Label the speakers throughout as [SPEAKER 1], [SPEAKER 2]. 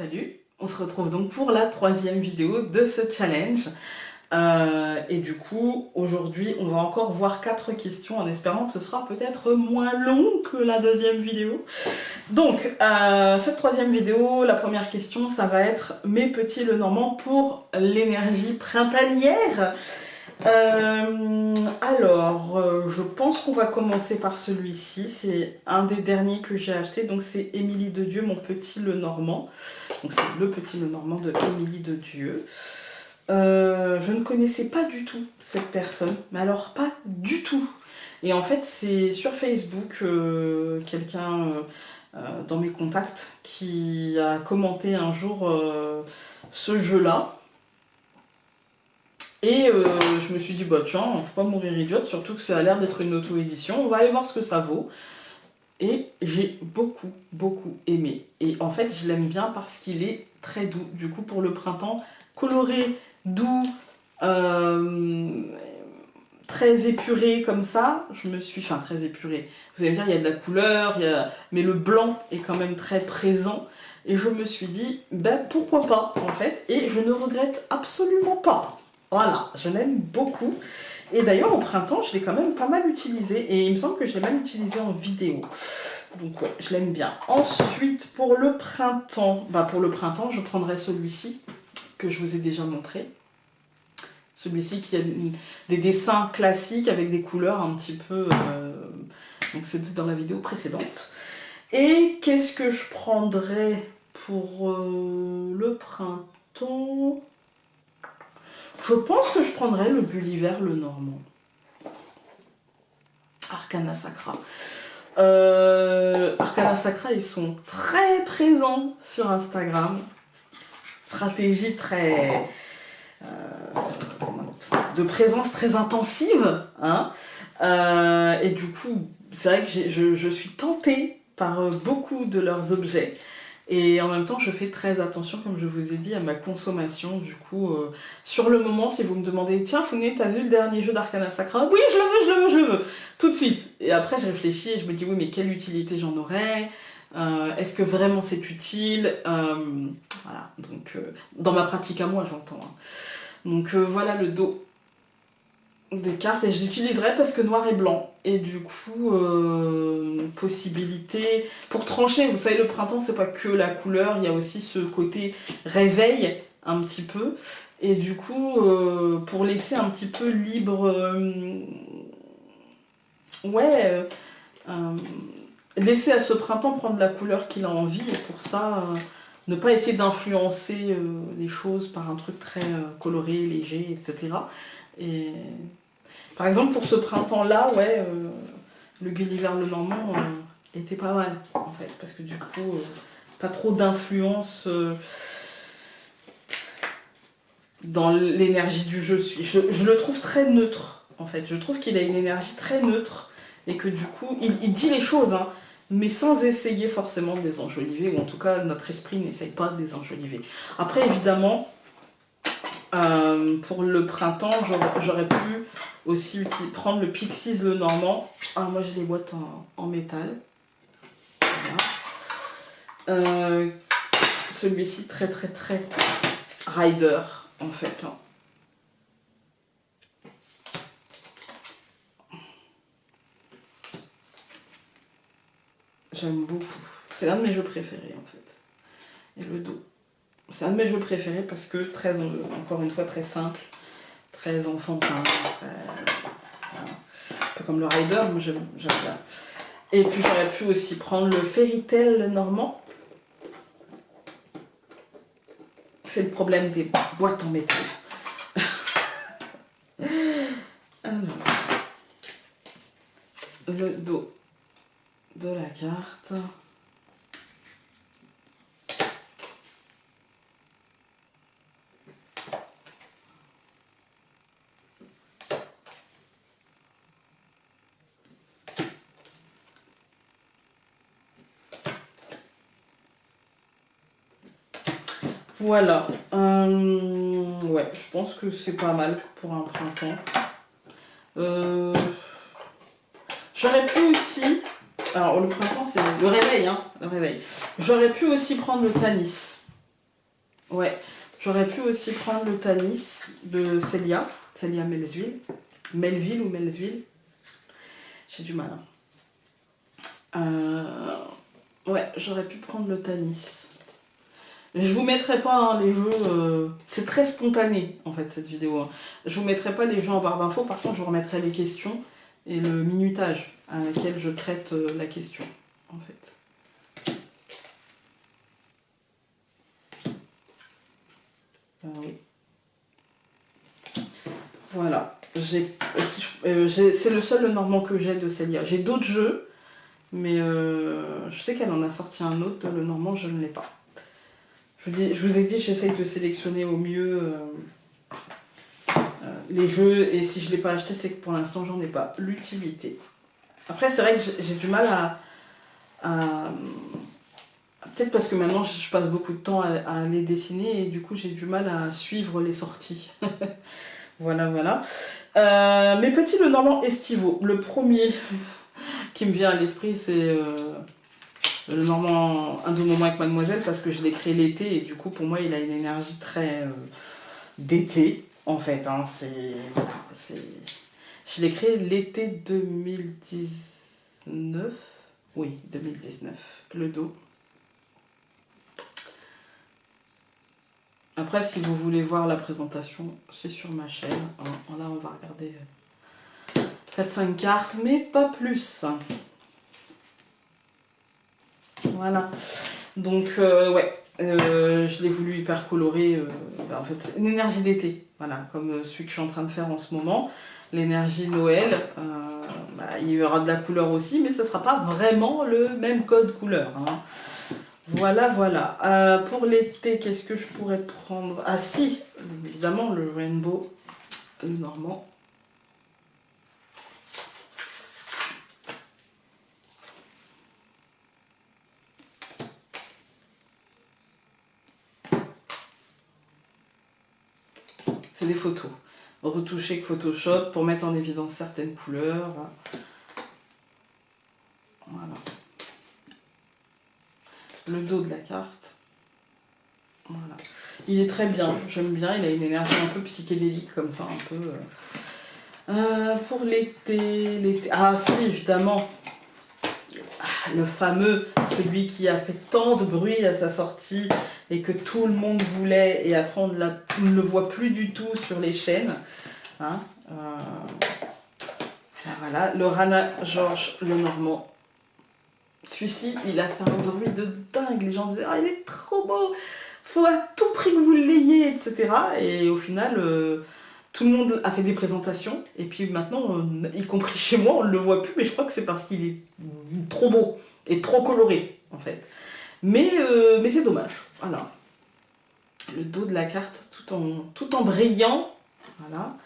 [SPEAKER 1] Salut, on se retrouve donc pour la troisième vidéo de ce challenge. Et du coup, aujourd'hui, on va encore voir 4 questions en espérant que ce sera peut-être moins long que la deuxième vidéo. Donc, cette troisième vidéo, la première question, ça va être mes petits Lenormand pour l'énergie printanière. Je pense qu'on va commencer par celui-ci. C'est un des derniers que j'ai acheté. Donc, c'est Émilie de Dieu, mon petit Lenormand. Donc, c'est le petit Lenormand de Émilie de Dieu. Je ne connaissais pas du tout cette personne, mais alors pas du tout. Et en fait, c'est sur Facebook quelqu'un dans mes contacts qui a commenté un jour ce jeu-là. Et je me suis dit, bah tiens, faut pas mourir idiote, surtout que ça a l'air d'être une auto-édition, on va aller voir ce que ça vaut. Et j'ai beaucoup aimé. Et en fait, je l'aime bien parce qu'il est très doux. Du coup, pour le printemps, coloré, doux, très épuré comme ça, je me suis... Enfin, très épuré. Vous allez me dire, il y a de la couleur, mais le blanc est quand même très présent. Et je me suis dit, ben pourquoi pas, en fait. Et je ne regrette absolument pas. Voilà, je l'aime beaucoup. Et d'ailleurs, au printemps, je l'ai quand même pas mal utilisé. Et il me semble que je l'ai même utilisé en vidéo. Donc ouais, je l'aime bien. Ensuite, pour le printemps, je prendrai celui-ci, que je vous ai déjà montré. Celui-ci qui a des dessins classiques avec des couleurs un petit peu... donc c'était dans la vidéo précédente. Et qu'est-ce que je prendrais pour le printemps? Je pense que je prendrais le Gulliver Lenormand. Arcana Sacra. Arcana Sacra, ils sont très présents sur Instagram. Stratégie très... de présence très intensive. Hein. Et du coup, c'est vrai que je suis tentée par beaucoup de leurs objets. Et en même temps, je fais très attention, comme je vous ai dit, à ma consommation. Du coup, sur le moment, si vous me demandez « Tiens, Founé, t'as vu le dernier jeu d'Arcana Sacra ?» Oui, je le veux, tout de suite. Et après, je réfléchis et je me dis « Oui, mais quelle utilité j'en aurais ? Est-ce que vraiment c'est utile ?» Voilà, donc, dans ma pratique à moi, j'entends. Hein. Donc, voilà le dos des cartes et je l'utiliserai parce que noir et blanc et du coup possibilité pour trancher. Vous savez, le printemps c'est pas que la couleur, il y a aussi ce côté réveil un petit peu et du coup pour laisser un petit peu libre laisser à ce printemps prendre la couleur qu'il a envie et pour ça ne pas essayer d'influencer les choses par un truc très coloré, léger, etc. Et par exemple, pour ce printemps-là, le Gulliver Lenormand était pas mal, en fait, parce que du coup, pas trop d'influence dans l'énergie du jeu. Je le trouve très neutre, en fait. Je trouve qu'il a une énergie très neutre, et que du coup, il dit les choses, hein, mais sans essayer forcément de les enjoliver, ou en tout cas, notre esprit n'essaye pas de les enjoliver. Après, évidemment, pour le printemps, j'aurais pu aussi prendre le Pixies Lenormand. Ah, moi j'ai les boîtes en métal. Voilà. Celui-ci très rider en fait. J'aime beaucoup. C'est l'un de mes jeux préférés en fait. Et le dos. C'est un de mes jeux préférés parce que encore une fois très simple, très enfantin, très, voilà. Un peu comme le Rider, moi j'aime bien. Et puis j'aurais pu aussi prendre le Fairy Tail Lenormand. C'est le problème des boîtes en métal. Alors, le dos de la carte. Voilà, ouais, je pense que c'est pas mal pour un printemps. J'aurais pu aussi, alors le printemps c'est le réveil, hein, le réveil. J'aurais pu aussi prendre le Tanis. Ouais, j'aurais pu aussi prendre le Tanis de Célia Melville. Melville ou Melville. J'ai du mal. Ouais, j'aurais pu prendre le Tanis. Je vous mettrai pas hein, les jeux. C'est très spontané en fait cette vidéo. Hein. Je vous mettrai pas les jeux en barre d'infos. Par contre, je vous remettrai les questions et le minutage à laquelle je traite la question en fait. Oui. Voilà. C'est le seul Normand que j'ai de Célia. J'ai d'autres jeux, mais je sais qu'elle en a sorti un autre. Le Normand, je ne l'ai pas. Je vous ai dit, j'essaye de sélectionner au mieux les jeux, et si je ne l'ai pas acheté, c'est que pour l'instant, j'en ai pas l'utilité. Après, c'est vrai que j'ai du mal à peut-être parce que maintenant, je passe beaucoup de temps à les dessiner, et du coup, j'ai du mal à suivre les sorties. Voilà, voilà. Mes petits Lenormand estivaux. Le premier qui me vient à l'esprit, c'est le Normand Un doux moment avec Mademoiselle, parce que je l'ai créé l'été, et du coup, pour moi, il a une énergie très d'été, en fait. Hein, je l'ai créé l'été 2019. Oui, 2019. Le dos. Après, si vous voulez voir la présentation, c'est sur ma chaîne. Là, on va regarder 4-5 cartes, mais pas plus. Voilà. Donc, ouais, je l'ai voulu hyper coloré. En fait, c'est une énergie d'été. Voilà, comme celui que je suis en train de faire en ce moment. L'énergie Noël. Il y aura de la couleur aussi, mais ce ne sera pas vraiment le même code couleur. Hein. Voilà, voilà. Pour l'été, qu'est-ce que je pourrais prendre? Ah si, évidemment, le Rainbow, le Normand. C'est des photos. Retoucher avec Photoshop pour mettre en évidence certaines couleurs. Voilà. Le dos de la carte. Voilà. Il est très bien, j'aime bien, il a une énergie un peu psychédélique comme ça, un peu... pour l'été... Ah si, évidemment, le fameux, celui qui a fait tant de bruit à sa sortie et que tout le monde voulait, et après on ne le voit plus du tout sur les chaînes. Hein, voilà, le Rana Georges Lenormand. Celui-ci, il a fait un bruit de dingue, les gens disaient « Ah, il est trop beau !» Faut à tout prix que vous l'ayez, etc. Et au final, tout le monde a fait des présentations. Et puis maintenant, y compris chez moi, on ne le voit plus. Mais je crois que c'est parce qu'il est trop beau et trop coloré, en fait. Mais c'est dommage. Voilà. Le dos de la carte, tout en brillant. Voilà.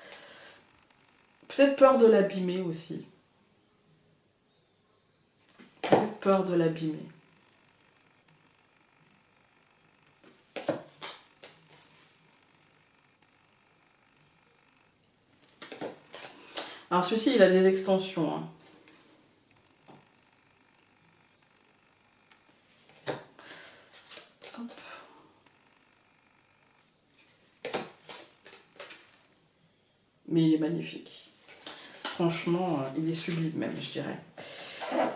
[SPEAKER 1] Peut-être peur de l'abîmer aussi. Peut-être peur de l'abîmer. Alors celui-ci, il a des extensions. Hein. Hop. Mais il est magnifique. Franchement, il est sublime même, je dirais.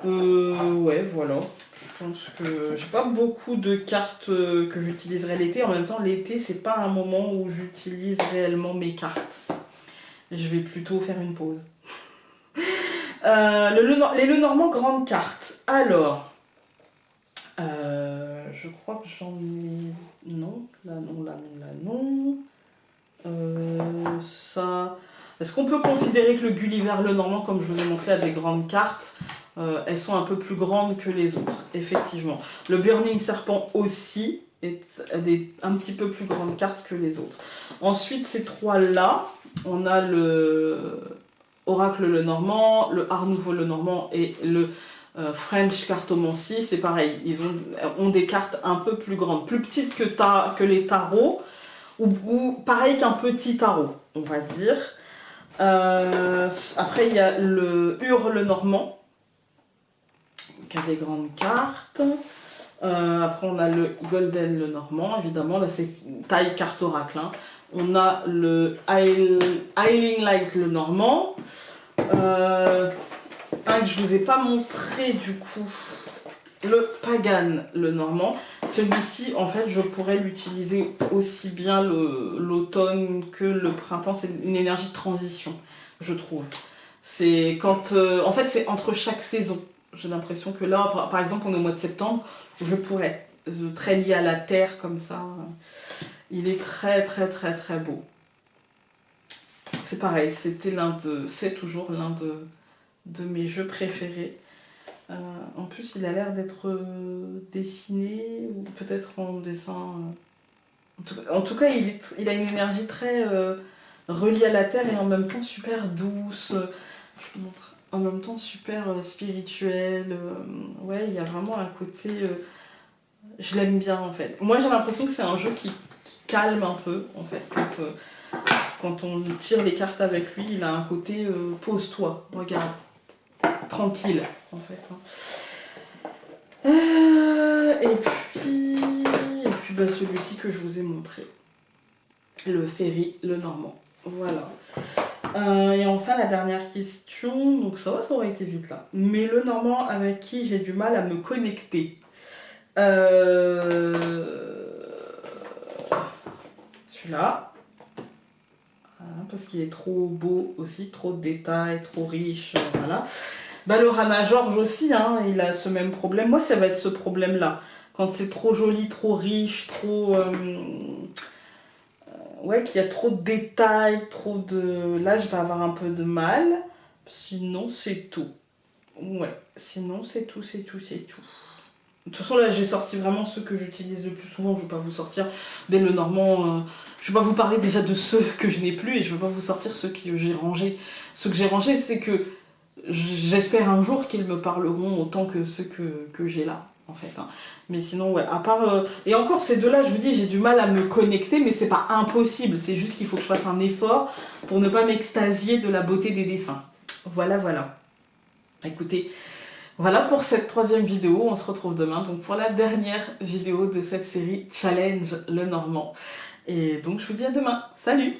[SPEAKER 1] Ouais, voilà. Je pense que j'ai pas beaucoup de cartes que j'utiliserai l'été. En même temps, l'été, c'est pas un moment où j'utilise réellement mes cartes. Je vais plutôt faire une pause. Les Lenormand grande carte. Alors, je crois que j'en ai... Non, là non, là non, là non. Ça... Est-ce qu'on peut considérer que le Gulliver Lenormand, comme je vous ai montré, a des grandes cartes? Elles sont un peu plus grandes que les autres, effectivement. Le Burning Serpent aussi a un petit peu plus grandes cartes que les autres. Ensuite, ces trois-là, on a le Oracle Lenormand, le Art Nouveau Lenormand et le French Cartomancy. C'est pareil, ils ont des cartes un peu plus grandes, plus petites que les tarots, ou pareil qu'un petit tarot, on va dire. Après, il y a le Hurle Normand, qui a des grandes cartes. Après on a le golden, le normand, évidemment, là c'est taille carte oracle. Hein. On a le Highling Light, le normand. Un que je vous ai pas montré du coup, le Pagan, le normand. Celui-ci, en fait, je pourrais l'utiliser aussi bien l'automne que le printemps. C'est une énergie de transition, je trouve. C'est quand... en fait, c'est entre chaque saison. J'ai l'impression que là, par exemple, on est au mois de septembre, je pourrais. Très lié à la terre, comme ça. Il est très, très, très, très beau. C'est pareil, c'est toujours l'un de mes jeux préférés. En plus, il a l'air d'être dessiné, ou peut-être en dessin. En tout cas, il a une énergie très reliée à la terre et en même temps super douce. Je vous montre. En même temps super spirituelle. Ouais, il y a vraiment un côté... je l'aime bien en fait. Moi, j'ai l'impression que c'est un jeu qui calme un peu en fait. Quand on tire les cartes avec lui, il a un côté pose-toi, regarde. Tranquille en fait. Hein. Et puis bah, celui-ci que je vous ai montré. Le ferry, le normand. Voilà. Et enfin la dernière question, donc ça aurait été vite là. Mais le normand avec qui j'ai du mal à me connecter. Celui-là. Parce qu'il est trop beau aussi, trop de détails, trop riche, voilà. Bah, le Rana George aussi, hein, il a ce même problème. Moi, ça va être ce problème-là. Quand c'est trop joli, trop riche, trop... ouais, qu'il y a trop de détails, trop de... Là, je vais avoir un peu de mal. Sinon, c'est tout. Ouais, sinon, c'est tout, c'est tout, c'est tout. De toute façon, là, j'ai sorti vraiment ceux que j'utilise le plus souvent. Je ne vais pas vous sortir dès le normand. Je vais pas vous parler déjà de ceux que je n'ai plus et je ne vais pas vous sortir ceux que j'ai rangés. Ceux que j'ai rangés, c'est que j'espère un jour qu'ils me parleront autant que ceux que j'ai là, en fait. Hein. Mais sinon, ouais, à part... Et encore, ces deux-là, je vous dis, j'ai du mal à me connecter, mais c'est pas impossible. C'est juste qu'il faut que je fasse un effort pour ne pas m'extasier de la beauté des dessins. Voilà, voilà. Écoutez... Voilà pour cette troisième vidéo, on se retrouve demain donc pour la dernière vidéo de cette série Challenge le Normand. Et donc je vous dis à demain, salut!